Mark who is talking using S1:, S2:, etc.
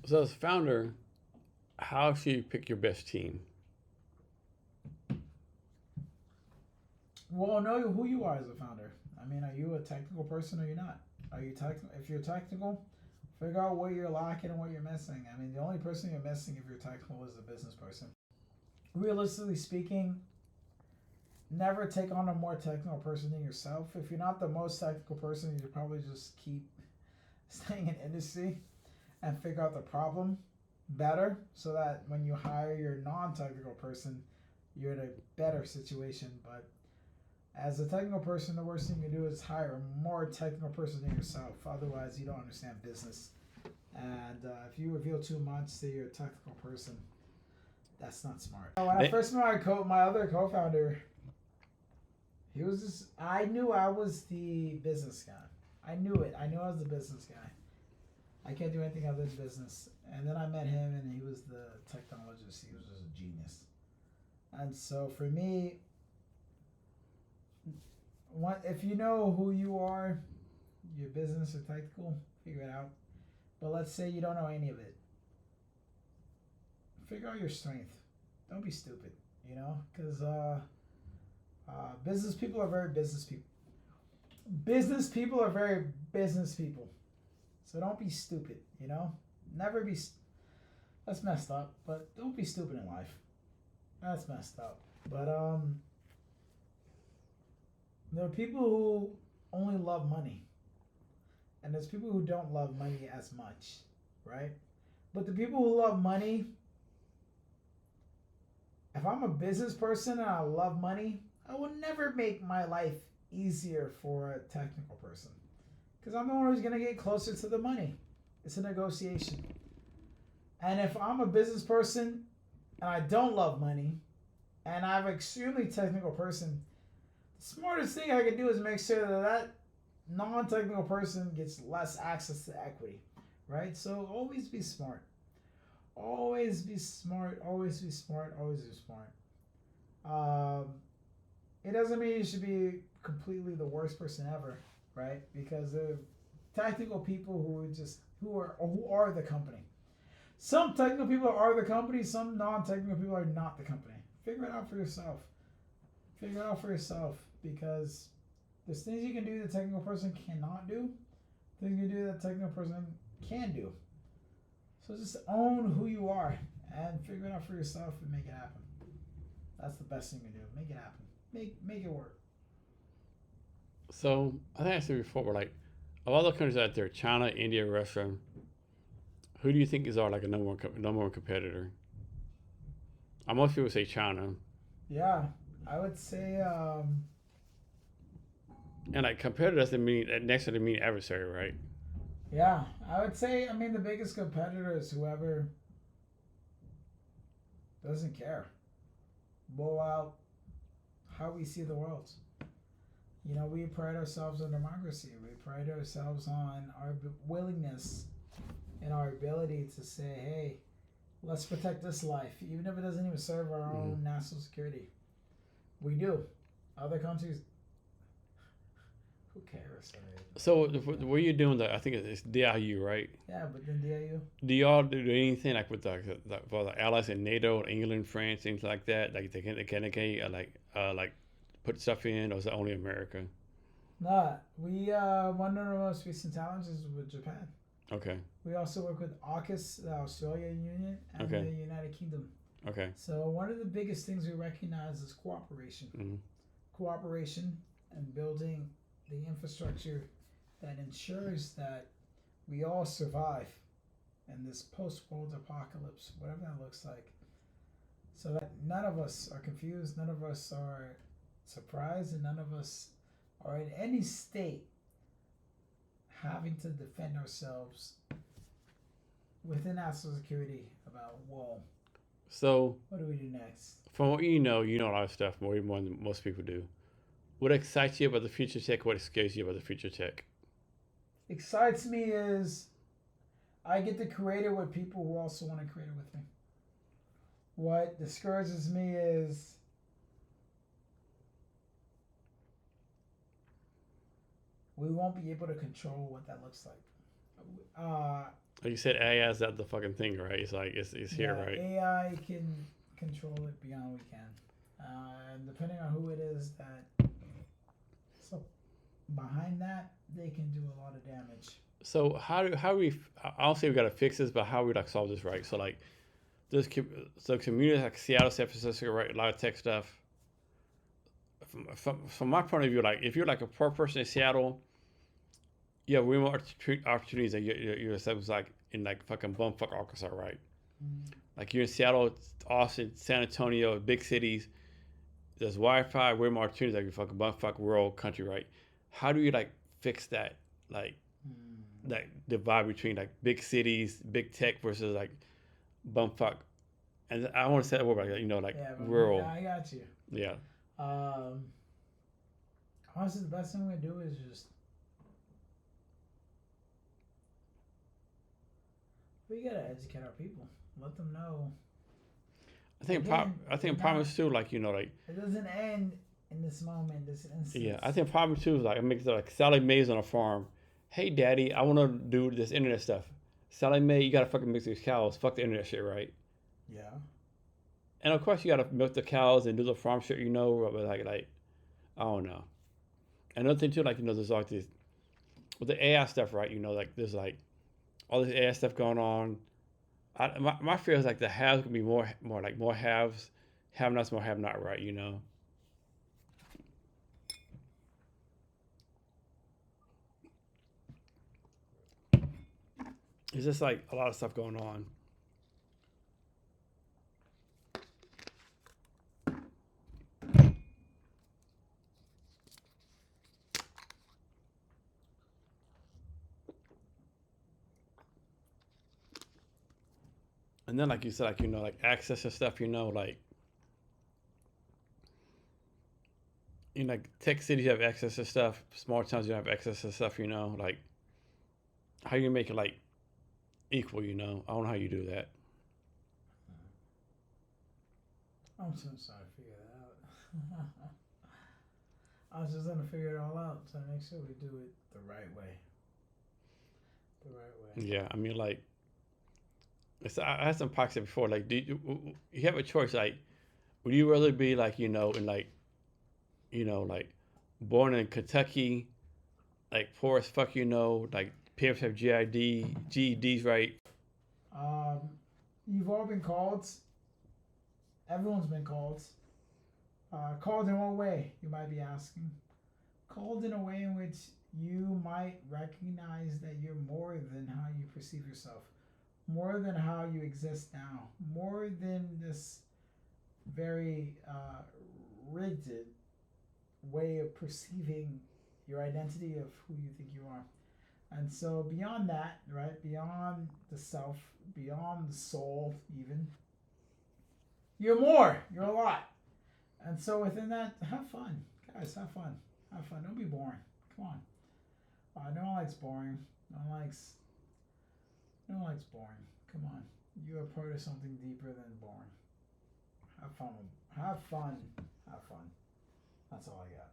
S1: So as a founder, how should you pick your best team?
S2: Well, know who you are as a founder. I mean, are you a technical person or you're not? Are you technical? If you're technical, figure out what you're lacking and what you're missing. I mean, the only person you're missing if you're technical is the business person. Realistically speaking, never take on a more technical person than yourself. If you're not the most technical person, you should probably just keep staying in industry and figure out the problem better so that when you hire your non-technical person, you're in a better situation. But as a technical person, the worst thing you can do is hire a more technical person than yourself. Otherwise, you don't understand business. And if you reveal too much to your technical person, that's not smart. When I first met my other co-founder, he was just. I knew I was the business guy. I knew it. I knew I was the business guy. I can't do anything other than business. And then I met him, and he was the technologist. He was just a genius. And so for me, if you know who you are, your business or technical, figure it out. But let's say you don't know any of it. Figure out your strength. Don't be stupid, because business people are very business people. Business people are very business people. So don't be stupid, Never be. That's messed up, but don't be stupid in life. That's messed up. But there are people who only love money, and there's people who don't love money as much, right? But the people who love money, if I'm a business person and I love money, I will never make my life easier for a technical person because I'm the one who's going to get closer to the money. It's a negotiation. And if I'm a business person and I don't love money and I'm an extremely technical person, the smartest thing I can do is make sure that non-technical person gets less access to equity, right? So always be smart. Always be smart. Always be smart. Always be smart. It doesn't mean you should be completely the worst person ever, right? Because there are technical people who are the company. Some technical people are the company. Some non-technical people are not the company. Figure it out for yourself. Figure it out for yourself because there's things you can do that a technical person cannot do. Things you can do that a technical person can do. So just own who you are and figure it out for yourself and make it happen. That's the best thing you can do. Make it happen. Make it work.
S1: So I think I said before, like of all the countries out there, China, India, Russia, who do you think is our like a number one competitor? Most people say China,
S2: Yeah, I would say
S1: and like competitor doesn't mean next to the mean adversary, right?
S2: yeah, I would say the biggest competitor is whoever doesn't care. Blow out how we see the world. We pride ourselves on democracy. We pride ourselves on our willingness and our ability to say, hey, let's protect this life, even if it doesn't even serve our own national security. We do. Other countries, who cares?
S1: So what are you doing? I think it's DIU, right?
S2: Yeah, but then DIU.
S1: Do y'all do anything like with for the allies in NATO, England, France, things like that? Like they can like put stuff in, or is it only America?
S2: Nah, we one of the most recent challenges with Japan.
S1: Okay.
S2: We also work with AUKUS, the Australia Union, and
S1: Okay.
S2: the United Kingdom.
S1: Okay.
S2: So one of the biggest things we recognize is cooperation.
S1: Mm-hmm.
S2: Cooperation and building the infrastructure that ensures that we all survive in this post-world apocalypse, whatever that looks like. So that none of us are confused, none of us are surprised, and none of us are in any state having to defend ourselves within national security about, whoa,
S1: So
S2: what do we do next?
S1: from what you know a lot of stuff more than most people do. What excites you about the future tech? What scares you about the future tech?
S2: Excites me is I get to create it with people who also want to create it with me. What discourages me is we won't be able to control what that looks like.
S1: Like you said, AI is not the fucking thing, right? It's like it's here,
S2: Yeah,
S1: right?
S2: AI can control it beyond we can. And depending on who it is that so behind that, they can do a lot of damage.
S1: So how do we? I don't say we gotta fix this, but how we like solve this, right? So like there's so communities like Seattle, San Francisco, right? A lot of tech stuff. From my point of view, like if you're like a poor person in Seattle, you have way more opportunities than yourself like in like fucking bumfuck Arkansas, right?
S2: Mm.
S1: Like you're in Seattle, Austin, San Antonio, big cities. There's Wi-Fi, way more opportunities like your fucking bumfuck rural country, right? How do you like fix that, like
S2: Mm.
S1: that divide between like big cities, big tech versus like bumfuck? And I want to say that word, like like
S2: Yeah, but
S1: rural.
S2: I got you.
S1: Yeah,
S2: Um, Honestly, the best thing we can do is just we gotta educate our people. Let them know. Again,
S1: I think
S2: we're
S1: problem
S2: not.
S1: is too like like
S2: It doesn't end in this moment, this
S1: yeah. I
S2: instance.
S1: think problem too is like I make like Sally Mae's on a farm. Hey, daddy, I want to do this internet stuff. Sally Mae, you gotta fucking mix these cows. Fuck the internet shit, right?
S2: Yeah.
S1: And of course, you gotta milk the cows and do the farm shit, but like I don't know. Another thing too, like there's like this with the AI stuff, right? Like there's like all this AI stuff going on. My fear is like the haves gonna be more haves, have nots more have not, right? It's just like a lot of stuff going on. And then like you said, like like access to stuff, like like tech cities have access to stuff, small towns you don't have access to stuff, like how you make it like equal, I don't know how you do that.
S2: I'm so sorry to figure that out. I was just gonna figure it all out to make sure we do it the right way. The right way.
S1: Yeah, I mean like I had some podcasts before, like you have a choice, like would you rather be like, in like, like born in Kentucky, like poor as fuck, like parents have GEDs, right?
S2: Um, you've all been called. Everyone's been called. Called in what way? You might be asking. Called in a way in which you might recognize that you're more than how you perceive yourself, more than how you exist now, more than this very rigid way of perceiving your identity of who you think you are. And so, beyond that, right, beyond the self, beyond the soul, even, you're more, you're a lot. And so, within that, have fun. Guys, have fun. Have fun. Don't be boring. Come on. No one likes boring. No one likes. No one likes boring. Come on. You are part of something deeper than boring. Have fun. Have fun. Have fun. That's all I got.